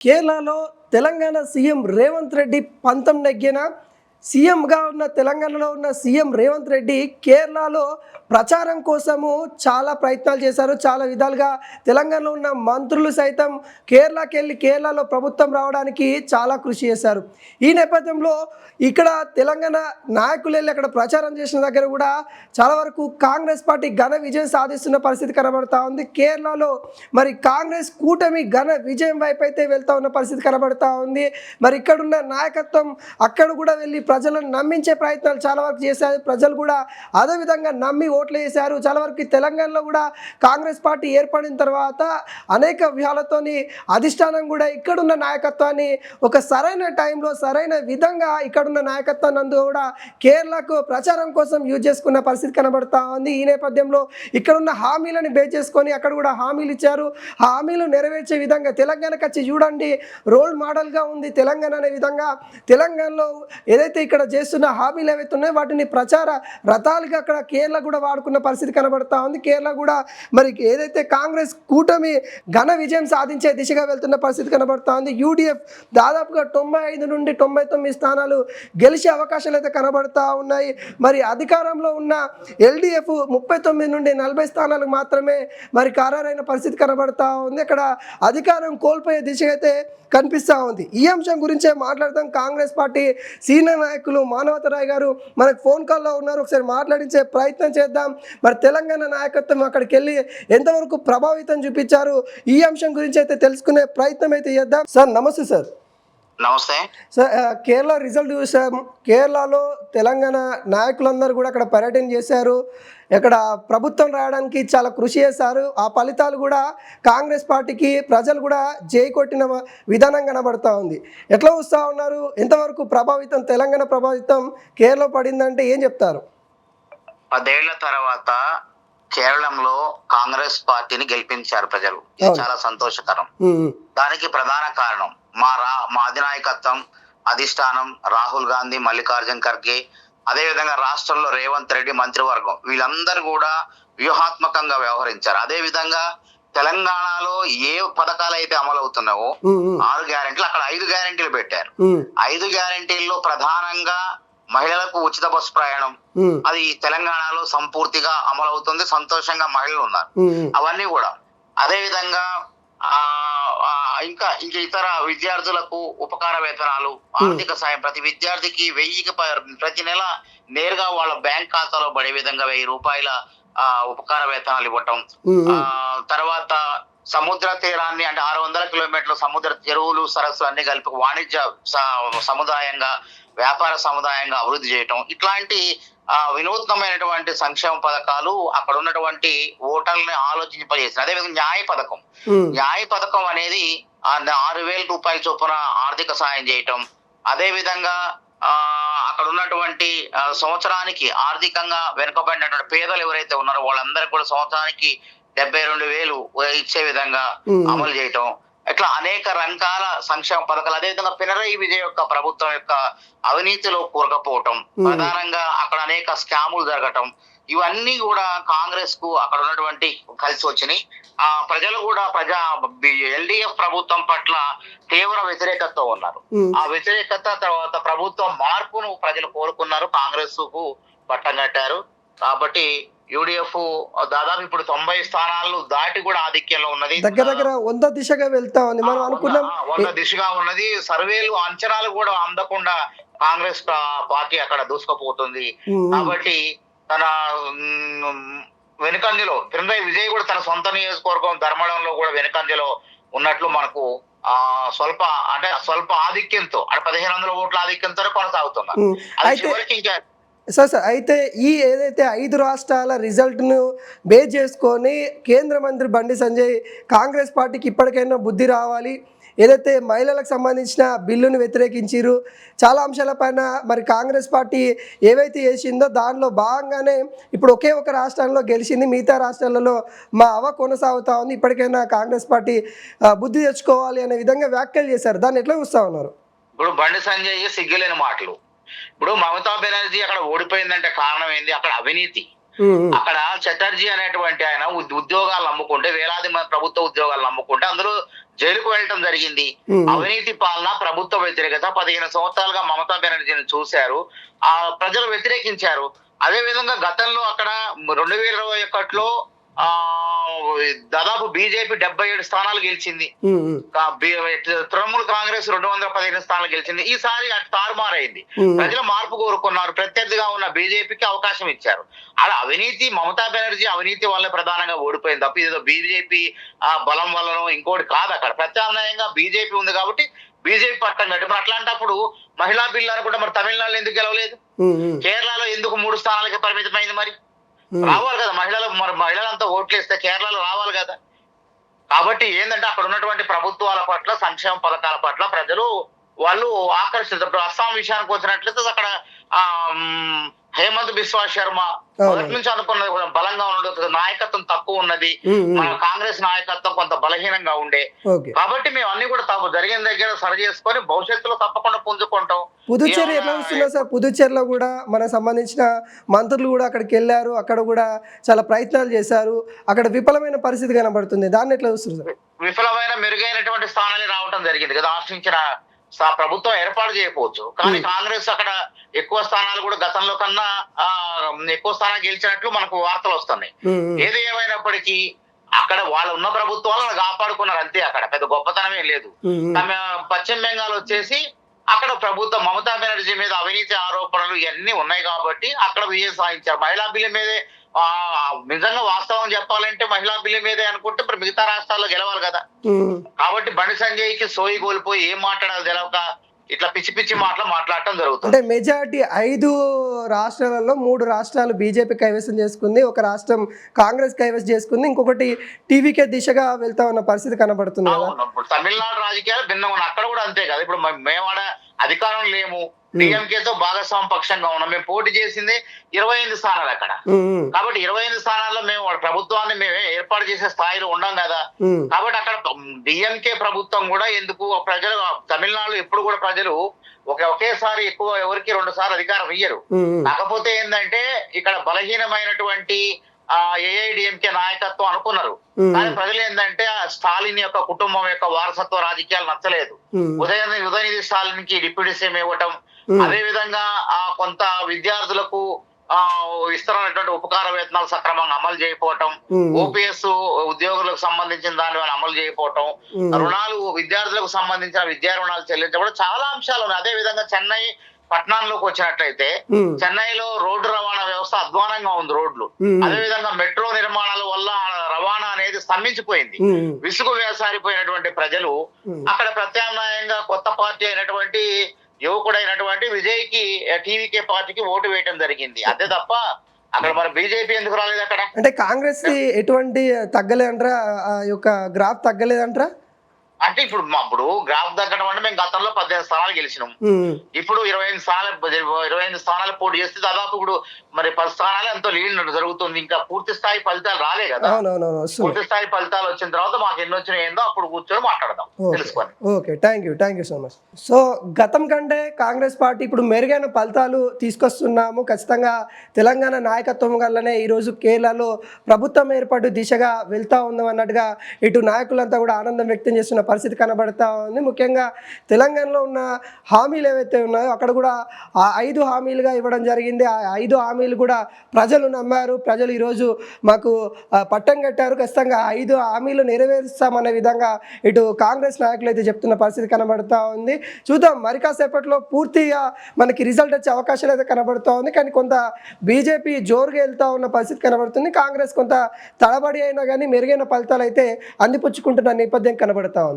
కేరళలో తెలంగాణ సీఎం రేవంత్ రెడ్డి పంతం నెగ్గిన సీఎంగా ఉన్న తెలంగాణలో ఉన్న సీఎం రేవంత్ రెడ్డి కేరళలో ప్రచారం కోసము చాలా ప్రయత్నాలు చేశారు. చాలా విధాలుగా తెలంగాణలో ఉన్న మంత్రులు సైతం కేరళకి వెళ్ళి కేరళలో ప్రభుత్వం రావడానికి చాలా కృషి చేశారు. ఈ నేపథ్యంలో ఇక్కడ తెలంగాణ నాయకులు వెళ్ళి అక్కడ ప్రచారం చేసిన దగ్గర కూడా చాలా వరకు కాంగ్రెస్ పార్టీ ఘన విజయం సాధిస్తున్న పరిస్థితి కనబడతా ఉంది. కేరళలో మరి కాంగ్రెస్ కూటమి ఘన విజయం వైపు అయితే వెళ్తా ఉన్న పరిస్థితి కనబడతా ఉంది. మరి ఇక్కడున్న నాయకత్వం అక్కడ కూడా వెళ్ళి ప్రజలను నమ్మించే ప్రయత్నాలు చాలా వరకు చేశారు. ప్రజలు కూడా అదేవిధంగా నమ్మి ఓట్లు వేశారు. చాలా వరకు తెలంగాణలో కూడా కాంగ్రెస్ పార్టీ ఏర్పడిన తర్వాత అనేక వ్యూహాలతోని అధిష్టానం కూడా ఇక్కడున్న నాయకత్వాన్ని ఒక సరైన టైంలో సరైన విధంగా ఇక్కడున్న నాయకత్వాన్ని అందు కూడా కేరళకు ప్రచారం కోసం యూజ్ చేసుకున్న పరిస్థితి కనబడతా ఉంది. ఈ నేపథ్యంలో ఇక్కడున్న హామీలను బేస్ చేసుకొని అక్కడ కూడా హామీలు ఇచ్చారు. హామీలు నెరవేర్చే విధంగా తెలంగాణకు వచ్చి చూడండి రోల్ మోడల్గా ఉంది తెలంగాణ అనే విధంగా తెలంగాణలో ఏదైతే ఇక్కడ చేస్తున్న హామీలు ఏవైతే ఉన్నాయో వాటిని ప్రచార రథాలుగా అక్కడ కేరళ కూడా వాడుకున్న పరిస్థితి కనబడతా ఉంది. కేరళ కూడా మరి ఏదైతే కాంగ్రెస్ కూటమి ఘన విజయం సాధించే దిశగా వెళ్తున్న పరిస్థితి కనబడతా ఉంది. యూడిఎఫ్ దాదాపుగా 95 నుండి 99 స్థానాలు గెలిచే అవకాశాలు అయితే కనబడతా ఉన్నాయి. మరి అధికారంలో ఉన్న ఎల్డిఎఫ్ 39 నుండి 40 స్థానాలకు మాత్రమే మరి ఖరారైన పరిస్థితి కనబడతా ఉంది. అక్కడ అధికారం కోల్పోయే దిశగా అయితే కనిపిస్తూ ఉంది. ఈ అంశం గురించే మాట్లాడతాం. కాంగ్రెస్ పార్టీ సీనియర్ నాయకులు మానవతరాయ్ గారు మనకు ఫోన్ కాల్లో ఉన్నారు. ఒకసారి మాట్లాడించే ప్రయత్నం చేద్దాం. మరి తెలంగాణ నాయకత్వం అక్కడికి వెళ్ళి ఎంతవరకు ప్రభావితం చూపించారు ఈ అంశం గురించి అయితే తెలుసుకునే ప్రయత్నం అయితే చేద్దాం. సార్ నమస్తే. సార్ నమస్తే సార్. కేరళ రిజల్ట్ చూసాం. కేరళలో తెలంగాణ నాయకులందరూ కూడా అక్కడ పర్యటన చేశారు. ఇక్కడ ప్రభుత్వం రావడానికి చాలా కృషి చేశారు. ఆ ఫలితాలు కూడా కాంగ్రెస్ పార్టీకి ప్రజలు కూడా జై కొట్టిన విధానం కనబడతా ఉంది. ఎట్లా వస్తూ ఉన్నారు? ఎంతవరకు ప్రభావితం తెలంగాణ ప్రభావితం కేరళ పడిందంటే ఏం చెప్తారు? 10 ఏళ్ల తర్వాత కేరళంలో కాంగ్రెస్ పార్టీని గెలిపించారు ప్రజలు. ఇది చాలా సంతోషకరం. దానికి ప్రధాన కారణం మా అధినాయకత్వం, అధిష్టానం, రాహుల్ గాంధీ, మల్లికార్జున్ ఖర్గే, అదేవిధంగా రాష్ట్రంలో రేవంత్ రెడ్డి మంత్రివర్గం వీళ్ళందరూ కూడా వ్యూహాత్మకంగా వ్యవహరించారు. అదే విధంగా తెలంగాణలో ఏ పథకాలు అయితే అమలు అవుతున్నావో 6 గ్యారెంటీలు అక్కడ 5 గ్యారెంటీలు పెట్టారు. 5 గ్యారెంటీల్లో ప్రధానంగా మహిళలకు ఉచిత బస్సు ప్రయాణం అది తెలంగాణలో సంపూర్తిగా అమలవుతుంది. సంతోషంగా మహిళలు ఉన్నారు. అవన్నీ కూడా అదే విధంగా ఇంకా ఇతర విద్యార్థులకు ఉపకార వేతనాలు, ఆర్థిక సాయం ప్రతి విద్యార్థికి 1000కి ప్రతి నెల నేరుగా వాళ్ళ బ్యాంక్ ఖాతాలో పడే విధంగా 1000 రూపాయల ఉపకార వేతనాలు ఇవ్వటం. తర్వాత సముద్ర తీరాన్ని అంటే 600 కిలోమీటర్ల సముద్ర చెరువులు, సరస్సులు అన్ని కలిపి వాణిజ్య సముదాయంగా, వ్యాపార సముదాయంగా అభివృద్ధి చేయటం. ఇట్లాంటి వినూత్నమైనటువంటి సంక్షేమ పథకాలు అక్కడ ఉన్నటువంటి ఓటర్లని ఆలోచింపజేసింది. అదేవిధంగా న్యాయ పథకం అనేది 6000 రూపాయల చొప్పున ఆర్థిక సాయం చేయటం. అదే విధంగా అక్కడ ఉన్నటువంటి సంవత్సరానికి ఆర్థికంగా వెనుకబడినటువంటి పేదలు ఎవరైతే ఉన్నారో వాళ్ళందరికీ కూడా సంవత్సరానికి 72,000 ఇచ్చే విధంగా అమలు చేయటం. ఇట్లా అనేక రకాల సంక్షేమ పథకాలు. అదేవిధంగా పినరయి విజయ్ యొక్క ప్రభుత్వం యొక్క అవినీతిలో కూరకపోవటం, ప్రధానంగా అక్కడ అనేక స్కాములు జరగటం, ఇవన్నీ కూడా కాంగ్రెస్ కు అక్కడ ఉన్నటువంటి కలిసి వచ్చినాయి. ప్రజలు కూడా ఎల్డిఎఫ్ ప్రభుత్వం పట్ల తీవ్ర వ్యతిరేకతతో ఉన్నారు. ఆ వ్యతిరేకత తర్వాత ప్రభుత్వం మార్పును ప్రజలు కోరుకున్నారు. కాంగ్రెస్ కు పట్టం కట్టారు. కాబట్టి యూడిఎఫ్ దాదాపు ఇప్పుడు 90 స్థానాలు దాటి కూడా ఆధిక్యంలో ఉన్నది. దగ్గర 100 దిశగా వెళ్తా ఉంది. మనం అనుకున్నాం 100 దిశగా ఉన్నది. సర్వేలు అంచనాలు కూడా అందకుండా కాంగ్రెస్ పార్టీ అక్కడ దూసుకుపోతుంది. కాబట్టి తన వెనుకంజలో పినరయి విజయ్ కూడా తన సొంత నియోజకవర్గం ధర్మడంలో కూడా వెనుకంజలో ఉన్నట్లు మనకు స్వల్ప ఆధిక్యంతో 1500 ఓట్ల ఆధిక్యంతో కొనసాగుతున్నారు. అది చివరికి ఇంకా సార్ అయితే ఏదైతే 5 రాష్ట్రాల రిజల్ట్ను బేస్ చేసుకొని కేంద్ర మంత్రి బండి సంజయ్ కాంగ్రెస్ పార్టీకి ఇప్పటికైనా బుద్ధి రావాలి, ఏదైతే మహిళలకు సంబంధించిన బిల్లును వ్యతిరేకించారు, చాలా అంశాలపైన మరి కాంగ్రెస్ పార్టీ ఏవైతే చేసిందో దానిలో భాగంగానే ఇప్పుడు ఒకే ఒక రాష్ట్రంలో గెలిచింది, మిగతా రాష్ట్రాలలో మా కొనసాగుతూ ఉంది, ఇప్పటికైనా కాంగ్రెస్ పార్టీ బుద్ధి తెచ్చుకోవాలి అనే విధంగా వ్యాఖ్యలు చేశారు. దాన్ని ఎట్లా చూస్తూ ఉన్నారు? ఇప్పుడు బండి సంజయ్ సిగ్గులేని మాటలు. ఇప్పుడు మమతా బెనర్జీ అక్కడ ఓడిపోయిందంటే కారణం ఏంది? అక్కడ అవినీతి. అక్కడ చటర్జీ అనేటువంటి ఆయన ఉద్యోగాలు నమ్ముకుంటే, వేలాది మంది ప్రభుత్వ ఉద్యోగాలు నమ్ముకుంటే అందులో జైలుకు వెళ్ళటం జరిగింది. అవినీతి పాలన, ప్రభుత్వ వ్యతిరేకత 15 సంవత్సరాలుగా మమతా బెనర్జీని చూశారు. ఆ ప్రజలు వ్యతిరేకించారు. అదే విధంగా గతంలో అక్కడ 2021లో దాదాపు బీజేపీ 77 స్థానాలు గెలిచింది. తృణమూల్ కాంగ్రెస్ 215 స్థానాలు గెలిచింది. ఈసారి అటు తారుమారైంది. ప్రజలు మార్పు కోరుకున్నారు. ప్రత్యర్థిగా ఉన్న బీజేపీకి అవకాశం ఇచ్చారు. అలా అవినీతి, మమతా బెనర్జీ అవినీతి వల్ల ప్రధానంగా ఓడిపోయింది తప్ప ఇదేదో బీజేపీ బలం వల్లనో ఇంకోటి కాదు. అక్కడ ప్రత్యామ్నాయంగా బీజేపీ ఉంది కాబట్టి బీజేపీ పట్టం కట్టి మరి అట్లాంటప్పుడు మహిళా బిల్లు అనుకుంటే మరి తమిళనాడులో ఎందుకు గెలవలేదు? కేరళలో ఎందుకు 3 స్థానాలకి పరిమితమైంది? మరి రావాలి కదా మహిళలు, మరి మహిళలంతా ఓట్లేస్తే కేరళలో రావాలి కదా. కాబట్టి ఏంటంటే అక్కడ ఉన్నటువంటి ప్రభుత్వాల పట్ల, సంక్షేమ పథకాల పట్ల ప్రజలు వాళ్ళు ఆకర్షిస్తారు. అస్సాం విషయానికి వచ్చినట్లయితే అక్కడ హేమంత్ బిశ్వా శర్మ మొదటి నుంచి అనుకున్నది బలంగా ఉండదు, నాయకత్వం తక్కువ ఉన్నది. మన కాంగ్రెస్ నాయకత్వం కొంత బలహీనంగా ఉండే. కాబట్టి మేము అన్ని కూడా జరిగిన దగ్గర సరి చేసుకొని భవిష్యత్తులో తప్పకుండా పుంజుకుంటాం. పుదుచ్చేరి ఎట్లా వస్తుందో సార్? పుదుచ్చేరిలో కూడా మనకు సంబంధించిన మంత్రులు కూడా అక్కడికి వెళ్ళారు, అక్కడ కూడా చాలా ప్రయత్నాలు చేశారు, అక్కడ విఫలమైన పరిస్థితి కనబడుతుంది. దాన్ని ఎట్లా చూస్తుంది సార్? విఫలమైన మెరుగైనటువంటి స్థానాలు రావడం జరిగింది కదా. ఆశించిన ప్రభుత్వం ఏర్పాటు చేయకపోవచ్చు, కానీ కాంగ్రెస్ అక్కడ ఎక్కువ స్థానాలు కూడా గతంలో కన్నా ఎక్కువ స్థానాలు గెలిచినట్లు మనకు వార్తలు వస్తున్నాయి. ఏది ఏమైనప్పటికీ అక్కడ వాళ్ళు ఉన్న ప్రభుత్వాలను కాపాడుకున్నారు అంతే. అక్కడ పెద్ద గొప్పతనమే లేదు. పశ్చిమ బెంగాల్ వచ్చేసి అక్కడ ప్రభుత్వం మమతా బెనర్జీ మీద అవినీతి ఆరోపణలు ఇవన్నీ ఉన్నాయి కాబట్టి అక్కడ విజయం సాధించారు. మహిళా బిల్లు మీదే నిజంగా వాస్తవం చెప్పాలంటే మహిళా బిల్లు మీదే అనుకుంటే ఇప్పుడు మిగతా రాష్ట్రాల్లో గెలవాలి కదా. కాబట్టి బండి సంజయ్కి సోయి కోల్పోయి ఏం మాట్లాడాలి తెలవక ఇట్లా పిచ్చి పిచ్చి మాట్లాడటం జరుగుతుంది. అంటే మెజారిటీ 5 రాష్ట్రాలలో 3 రాష్ట్రాలు బీజేపీ కైవసం చేసుకుంది, ఒక రాష్ట్రం కాంగ్రెస్ కైవసం చేసుకుంది, ఇంకొకటి టీవీకే దిశగా వెళ్తా ఉన్న పరిస్థితి కనబడుతుంది. ఇప్పుడు తమిళనాడు రాజకీయాలు భిన్నంగా ఉన్నాయి. అక్కడ కూడా అంతే కదా. ఇప్పుడు మేమాడ అధికారం లేము, డిఎంకేతో భాగస్వామ్య పక్షంగా ఉన్నాం. మేము పోటీ చేసింది 25 స్థానాలు అక్కడ. కాబట్టి 25 స్థానాల్లో మేము ప్రభుత్వాన్ని మేమే ఏర్పాటు చేసే స్థాయిలో ఉన్నాం కదా. కాబట్టి అక్కడ డిఎంకే ప్రభుత్వం కూడా ఎందుకు ప్రజలు తమిళనాడులో ఎప్పుడు కూడా ప్రజలు ఒకేసారి ఎక్కువ ఎవరికి 2 సార్లు అధికారం ఇయ్యరు. కాకపోతే ఏంటంటే ఇక్కడ బలహీనమైనటువంటి ఏఐడిఎంకే నాయకత్వం అనుకున్నారు. కానీ ప్రజలు ఏంటంటే స్టాలిన్ యొక్క కుటుంబం యొక్క వారసత్వ రాజకీయాలు నచ్చలేదు. ఉదయనిధి స్టాలిన్ కి డిప్యూటీ సీఎం ఇవ్వటం, అదే విధంగా కొంత విద్యార్థులకు ఇస్తున్నటువంటి ఉపకార వేతనాలు సక్రమంగా అమలు చేయకపోవటం, ఓపీఎస్ ఉద్యోగులకు సంబంధించిన దాని అమలు చేయకపోవటం, రుణాలు విద్యార్థులకు సంబంధించిన విద్యా రుణాలు చెల్లించడం, చాలా అంశాలు ఉన్నాయి. అదే విధంగా చెన్నై పట్టణంలోకి వచ్చినట్లయితే చెన్నైలో రోడ్డు రవాణా వ్యవస్థ అధ్వానంగా ఉంది. రోడ్లు అదే విధంగా మెట్రో నిర్మాణాల వల్ల రవాణా అనేది స్తంభించిపోయింది. విసుగు వేసారిపోయినటువంటి ప్రజలు అక్కడ ప్రత్యామ్నాయంగా కొత్త పార్టీ అయినటువంటి యువకుడైనటువంటి విజయ్ కి టీవీకే పార్టీకి ఓటు వేయడం జరిగింది. అదే తప్ప అక్కడ మరి బీజేపీ ఎందుకు రాలేదు అక్కడ? అంటే కాంగ్రెస్ ఎటువంటి తగ్గలేదంటారా? ఆ యొక్క గ్రాఫ్ తగ్గలేదంటారా? అంటే ఇప్పుడు గ్రాఫ్ తగ్గడం అంటే మేము గతంలో 18 స్థానాలు గెలిచినాం. ఇప్పుడు 25 స్థానాలు పోటీ చేస్తే దాదాపు ఇప్పుడు మరి 10 స్థానాలు ఎంతో లీడ్ జరుగుతుంది. ఇంకా పూర్తి స్థాయి ఫలితాలు రాలే కదా. పూర్తి స్థాయి ఫలితాలు వచ్చిన తర్వాత మాకు ఎన్ని వచ్చినాయి ఏందో అప్పుడు కూర్చొని మాట్లాడదాం, తెలుసుకొని. Okay, thank you so much. So గతం కంటే కాంగ్రెస్ పార్టీ ఇప్పుడు మెరుగైన ఫలితాలు తీసుకొస్తున్నాము, ఖచ్చితంగా తెలంగాణ నాయకత్వం వల్లనే ఈరోజు కేరళలో ప్రభుత్వం ఏర్పాటు దిశగా వెళ్తా ఉందాం అన్నట్టుగా ఇటు నాయకులంతా కూడా ఆనందం వ్యక్తం చేస్తున్న పరిస్థితి కనబడతా ఉంది. ముఖ్యంగా తెలంగాణలో ఉన్న హామీలు ఏవైతే ఉన్నాయో అక్కడ కూడా 5 హామీలుగా ఇవ్వడం జరిగింది. ఆ 5 హామీలు కూడా ప్రజలు నమ్మారు. ప్రజలు ఈరోజు మాకు పట్టం కట్టారు, ఖచ్చితంగా 5 హామీలు నెరవేరుస్తామనే విధంగా ఇటు కాంగ్రెస్ నాయకులు అయితే చెప్తున్న పరిస్థితి కనబడతా ఉంది. చూద్దాం మరి కాసేపట్లో పూర్తిగా మనకి రిజల్ట్ వచ్చే అవకాశాలు అయితే కనబడుతూ ఉంది. కానీ కొంత బీజేపీ జోరుగా వెళ్తూ ఉన్న పరిస్థితి కనబడుతుంది. కాంగ్రెస్ కొంత తడబడి అయినా కానీ మెరుగైన ఫలితాలు అయితే అందిపుచ్చుకుంటున్న నేపథ్యం కనబడతా ఉంది.